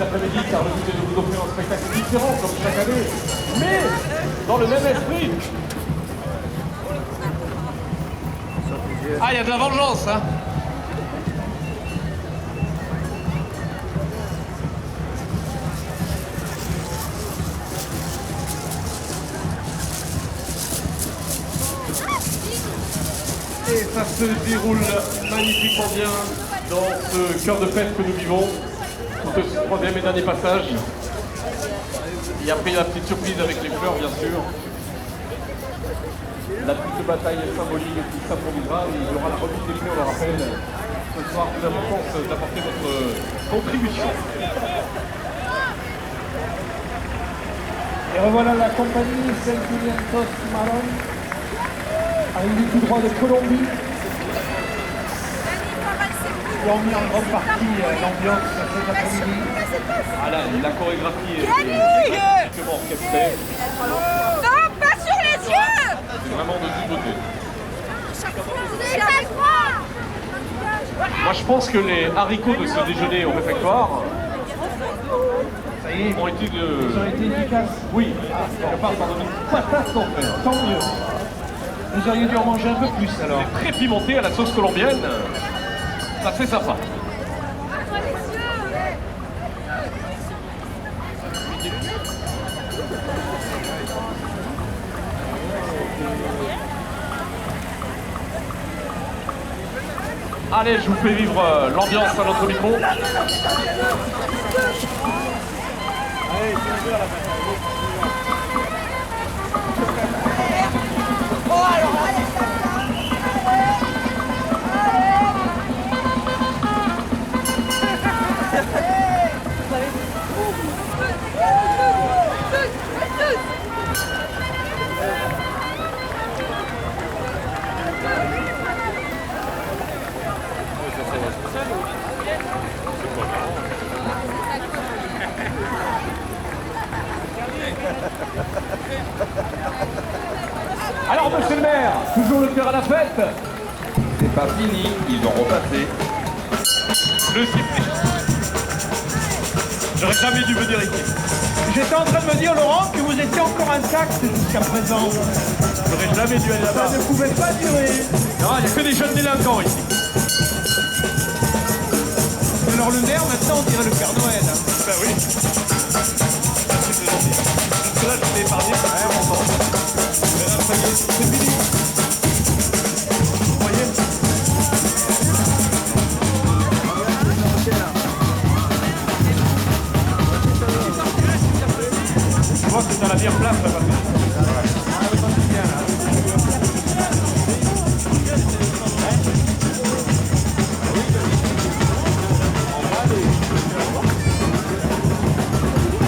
L'après-midi, car le but est de vous offrir un spectacle différent comme chaque année, mais dans le même esprit. Ah, il y a de la vengeance, hein. Et ça se déroule magnifiquement bien dans ce cœur de fête que nous vivons, pour ce troisième et dernier passage. Et après la petite surprise avec les fleurs, bien sûr. La petite bataille symbolique qui s'improvisera, et il y aura la remise des clés, on le rappelle. Ce soir, plus d'importance d'apporter votre contribution. Et revoilà la compagnie Saint-Julientos Maron, arrivée tout droit de Colombie, qui ont mis en grande partie l'ambiance cet après-midi. Ah là, la chorégraphie est magnifiquement orchestrée. Non, pas sur les yeux! C'est vraiment de toute beauté. C'est la croix! Moi, je pense que les haricots de ce déjeuner au réfectoire Ça y est, ont été de... ils ont été efficaces. Oui, quelque part, ça donne une patate d'enfer. Tant mieux. Vous auriez dû en manger un peu plus alors. Très pimenté à la sauce colombienne. Ça, c'est sympa. Allez, je vous fais vivre l'ambiance à notre micro. Alors, monsieur le maire, toujours le cœur à la fête. C'est pas fini, ils ont repassé. Le sifflet. J'aurais jamais dû venir ici. J'étais en train de me dire, Laurent, que vous étiez encore intact jusqu'à présent. J'aurais jamais dû aller là-bas. Ça ne pouvait pas durer. Non, il n'y a que des jeunes délinquants ici. Alors le maire, maintenant, on dirait le Père Noël. Ben oui. C'est gentil. Jusque-là, je t'ai épargné. Ouais, on entend. Mais là, ça y est, c'est fini. Vous voyez? Je vois que c'est dans la meilleure place, là-bas.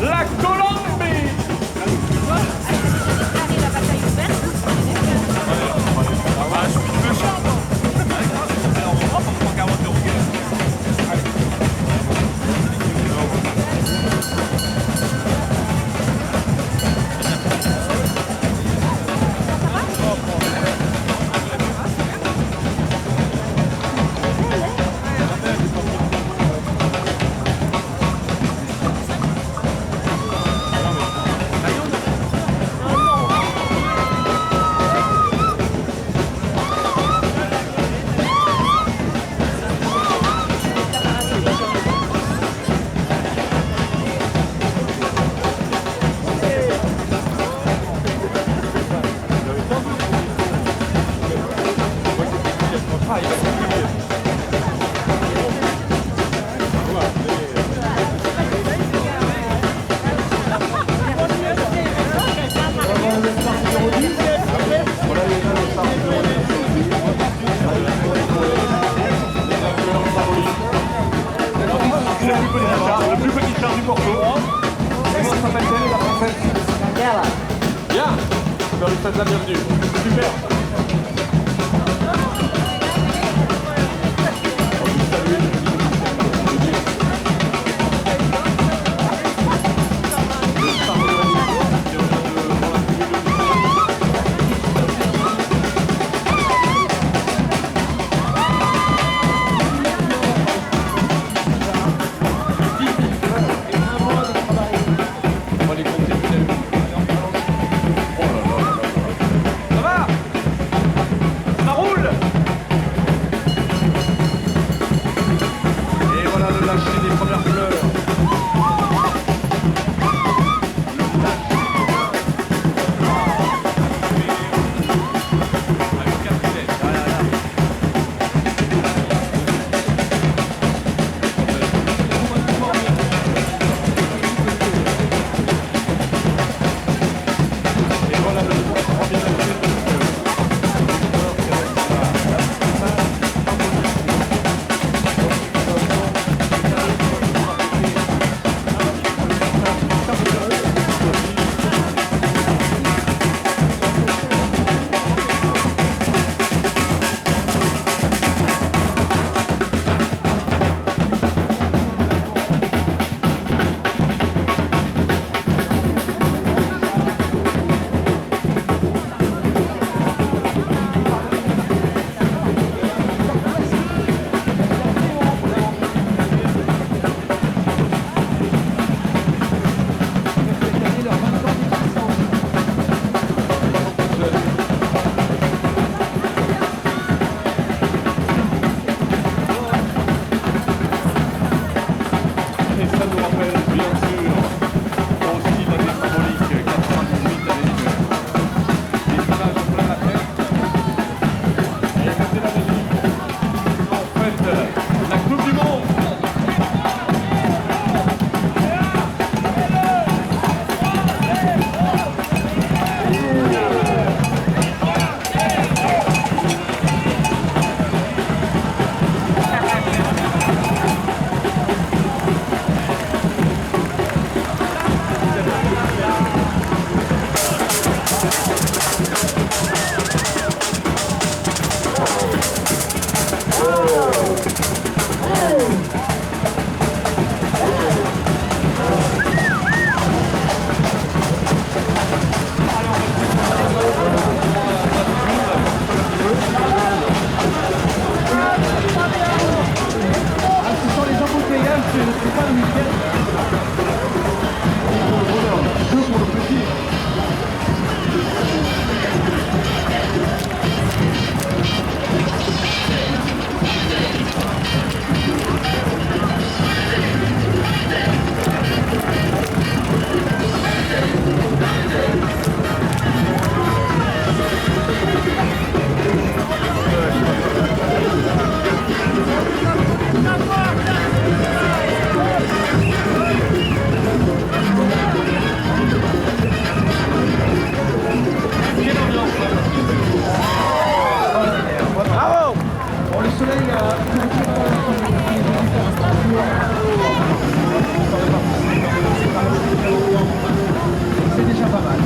La Colombie! La bataille ouverte. Le plus petit char du morceau. Comment s'appelle-t-elle, la princesse? Bien. On lui souhaite la bienvenue. Super. rappelle bien sûr aussi l'année symbolique 98, l'année des images en plein la tête. Et c'est la Belgique. En fait, la Coupe du Monde. Ce sont les embouteillages, c'est pas le week-end. Pour le plaisir. Bravo! Bon, le soleil a c'est déjà pas mal.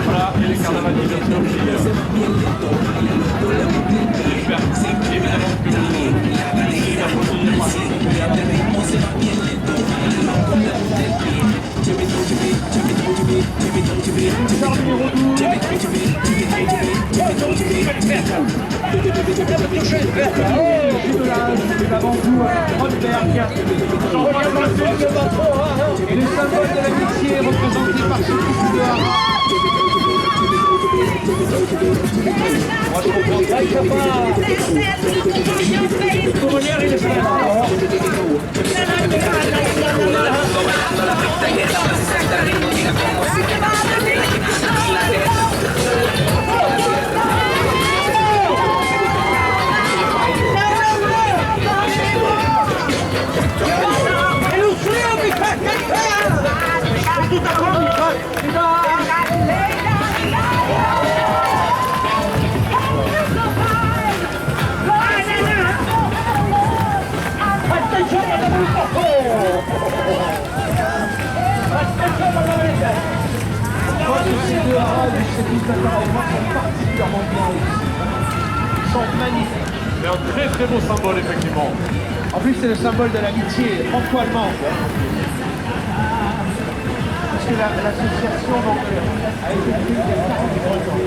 Voilà, et les carnavals bien sûr qui j'espère évidemment que Et le symbole de l'amitié représenté par ce petit dehors. Moi je ces deux haras du service d'appareillement sont particulièrement bien réussis. Ils sont magnifiques. c'est un très très beau symbole effectivement. En plus, c'est le symbole de l'amitié franco-allemande. Parce que l'association donc, a été créée il y a 43 ans.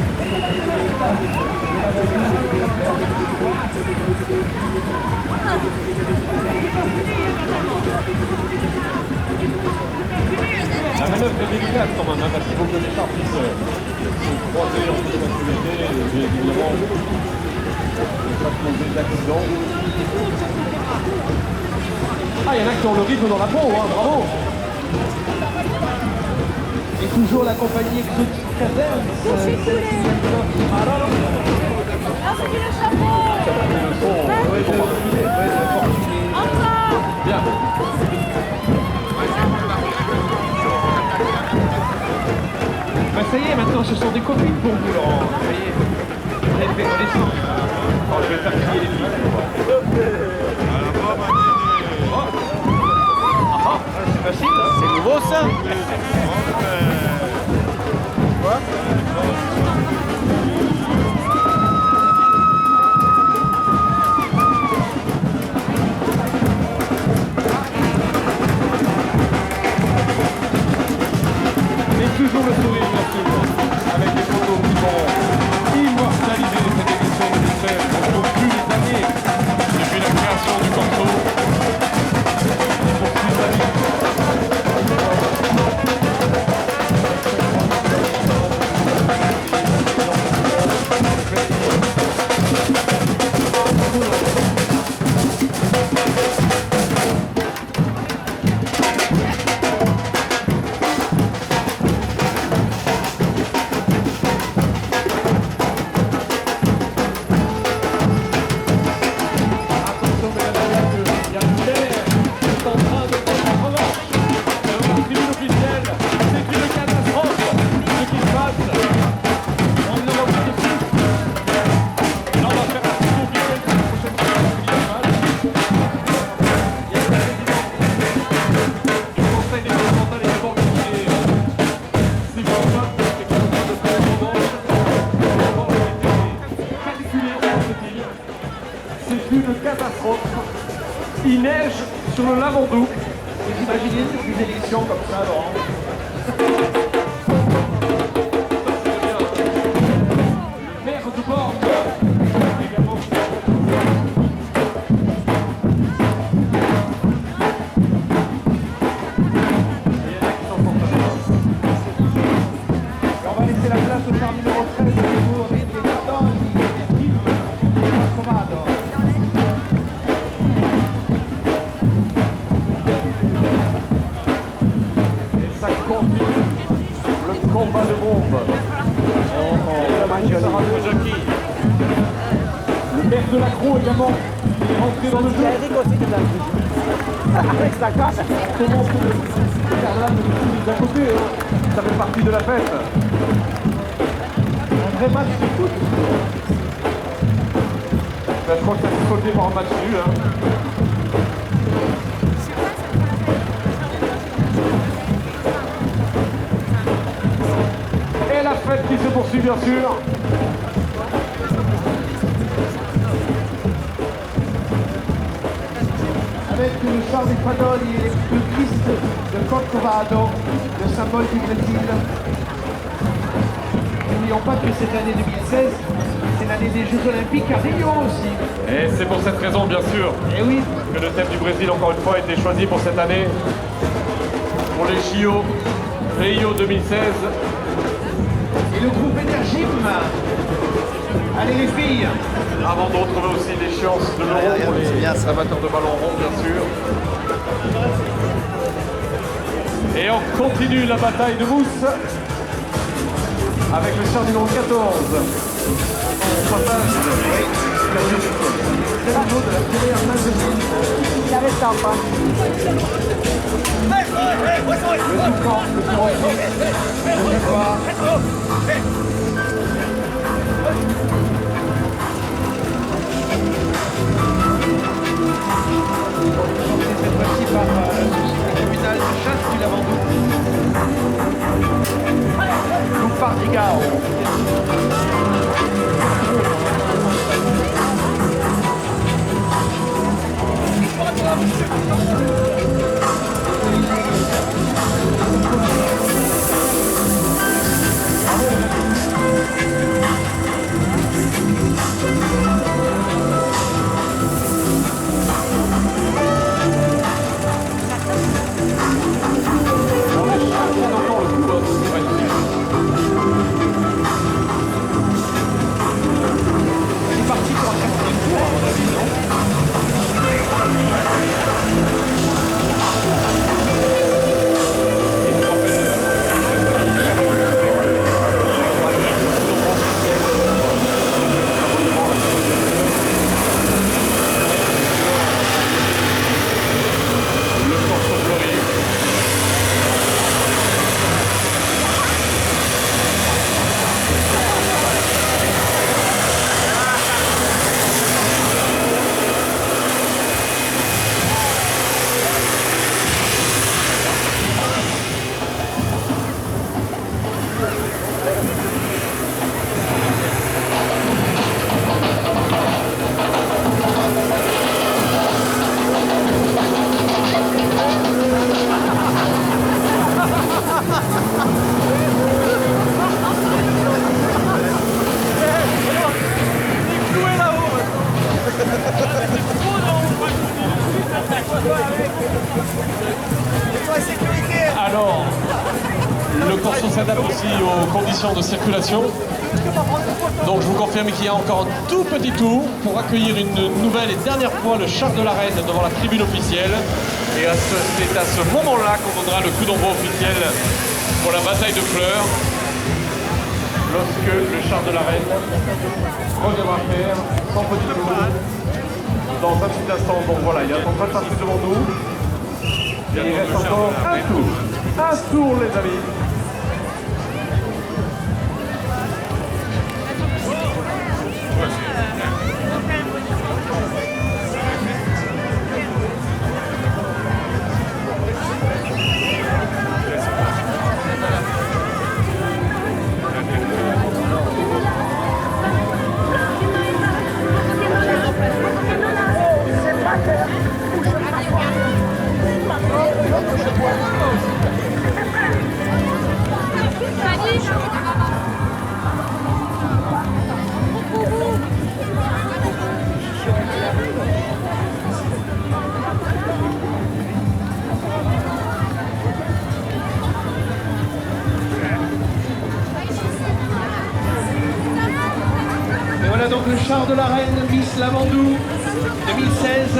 La manœuvre est délicate quand même, hein, parce qu'il faut que les chars puissent se croiser en toute sécurité et évidemment ne pas causer d'accidents. Ah, il y en a qui ont le rythme dans la peau, hein, bravo. Et toujours la compagnie exotique Caserne. Ah, c'est qui le chapeau? Encore. Bien. Bah ça y est, maintenant ce sont des copines pour vous, Laurent. Ça y est. On est descend. Alors, je vais faire crier les filles. C'est facile, hein. C'est nouveau ça. Quoi? toujours le sourire, bien sûr, avec des photos qui vont immortaliser cette édition 2016 au plus des années depuis la création du Corso. Pour plus d'années. Il neige sur le Lavandou. Vous imaginez des élections comme ça, Laurent? Le maire de Bordeaux également. Et on va laisser la place au char numéro 13 pour Enrique Cadoni et Philippe Comado. Et ça continue le combat de bombe. Le maire de l'Aggro également est rentré dans le jeu. Avec sa casse. Comment le carnaval de tous les à côté, hein. Ça fait partie de la fête. Un vrai match de foot. Ben, je crois que ça s'est sauté par un match nul. Hein. Et la fête qui se poursuit bien sûr. Avec le char des Padoni et le Christ de Corcovado, le symbole du Brésil. N'oublions pas que cette année 2016, c'est l'année des Jeux Olympiques à Rio aussi. Et c'est pour cette raison bien sûr Et oui, que le thème du Brésil encore une fois a été choisi pour cette année. Pour les JO Rio 2016. et le groupe Energym. Allez les filles. Avant de retrouver aussi l'échéance de l'Euro pour les amateurs de ballon rond, bien sûr. Et on continue la bataille de mousse avec le char numéro 14. Au passage, C'est la faute de la première main de ville. Il arrête ça, pas. Le Toucan, le Toucan, le Toucan. Cette fois-ci par la société communale de chasse du Lavandou. Loupardigao. C'est parti pour un quatrième tour, à mon avis, non? Alors, le corso s'adapte aussi aux conditions de circulation. Donc je vous confirme qu'il y a encore un tout petit tour pour accueillir une nouvelle et dernière fois le char de la reine devant la tribune officielle. Et c'est à ce moment-là qu'on donnera le coup d'envoi officiel pour la bataille de fleurs. Lorsque le char de la reine reviendra faire son petit tour dans un petit instant. Donc voilà, il est en train de passer devant nous. Et il reste encore un tour. Un tour, les amis. Et voilà donc le char de la reine Miss Lavandou 2016.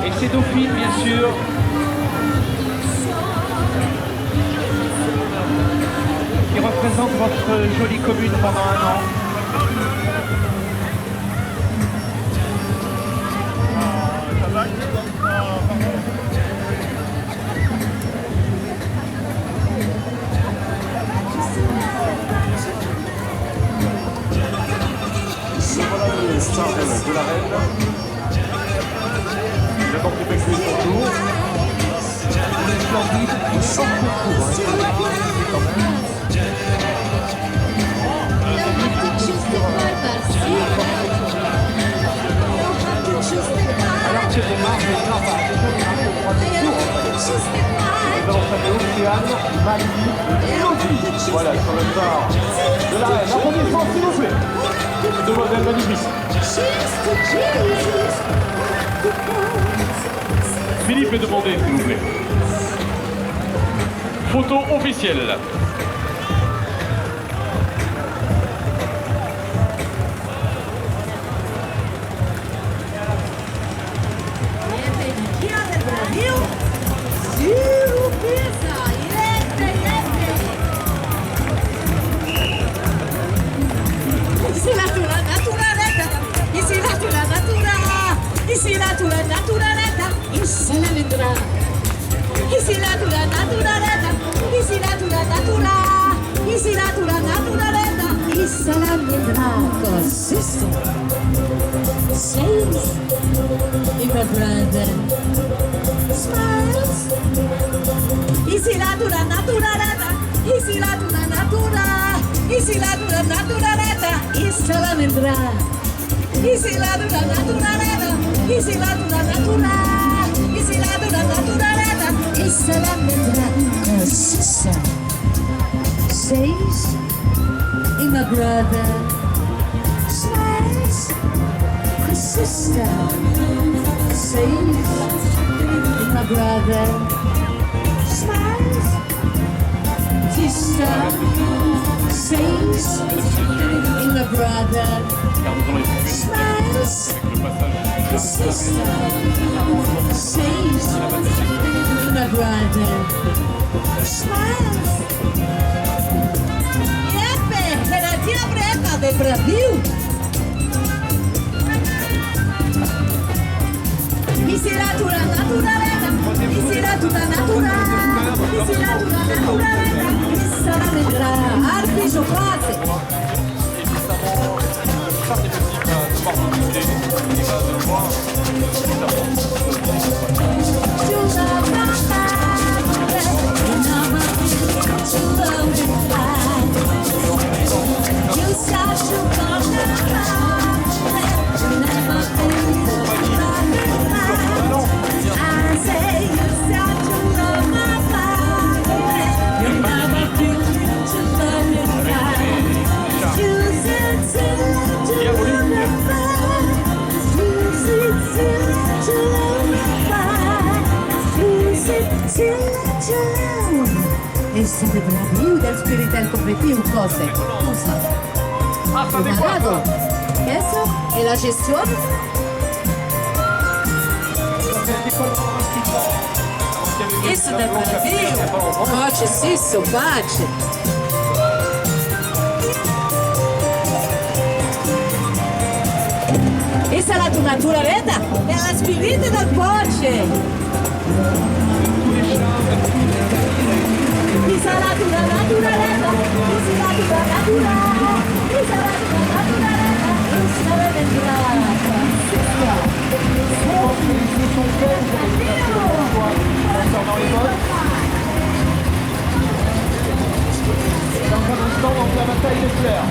Et c'est Dauphine, bien sûr. Qui représente votre jolie commune pendant un an. Voilà le char de la reine. Il a donc effectué son tour. Il est splendide, il sort alors que les marques de travail Nous allons saluer Océane, Mali et Elodie. Voilà, sur le char de la reine. Applaudissements, s'il vous plaît. Demoiselle magnifique. Philippe est demandé, s'il vous plaît. Photo officielle. Ici la tua naturalezza, issa la vendrà. Ici la tua naturalezza, ici la tua natura, ici la tua naturalezza, issa la vendrà. Consistent, says in my brother, smiles. Ici la tua naturalezza, ici la tua natura, ici la tua naturalezza, issa la vendrà. Ici la dura naturalezza, ici la dura natura, ici la dura naturalezza, issa la vendrà. Consistent, says in my brother, smiles. Consistent, says in my brother, smiles. Sister, says in my brother. Car nous allons effectuer Smiles, avec le passage sister, says my brother, smiles. Jeppe, era dia preta de Brasil. Ici la tua naturalezza, ici la tua natura, ici la tua naturalezza, issa la vendrà. Artiso frase. Merci. ciao. E siete bravi del spirito del competitivo, cose? Cosa? Ah, ça décoiffe. Preparado? Eso? E la gestione? Isso da Brasil? Pace, sisso, pace. Essa è la tua natura, veda? È la spirita del pace. Essa è la tua natura, veda? Essa è la tua natura. Essa è la tua natura, veda? Essa è la tua natura. Concernant les votes. Dans un instant, donc la bataille est claire.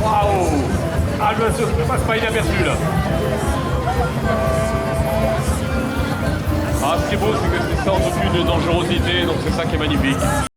Waouh. Ah, je passe pas inaperçu là. Ah, ce qui est beau, c'est que c'est sans aucune dangerosité, donc c'est ça qui est magnifique.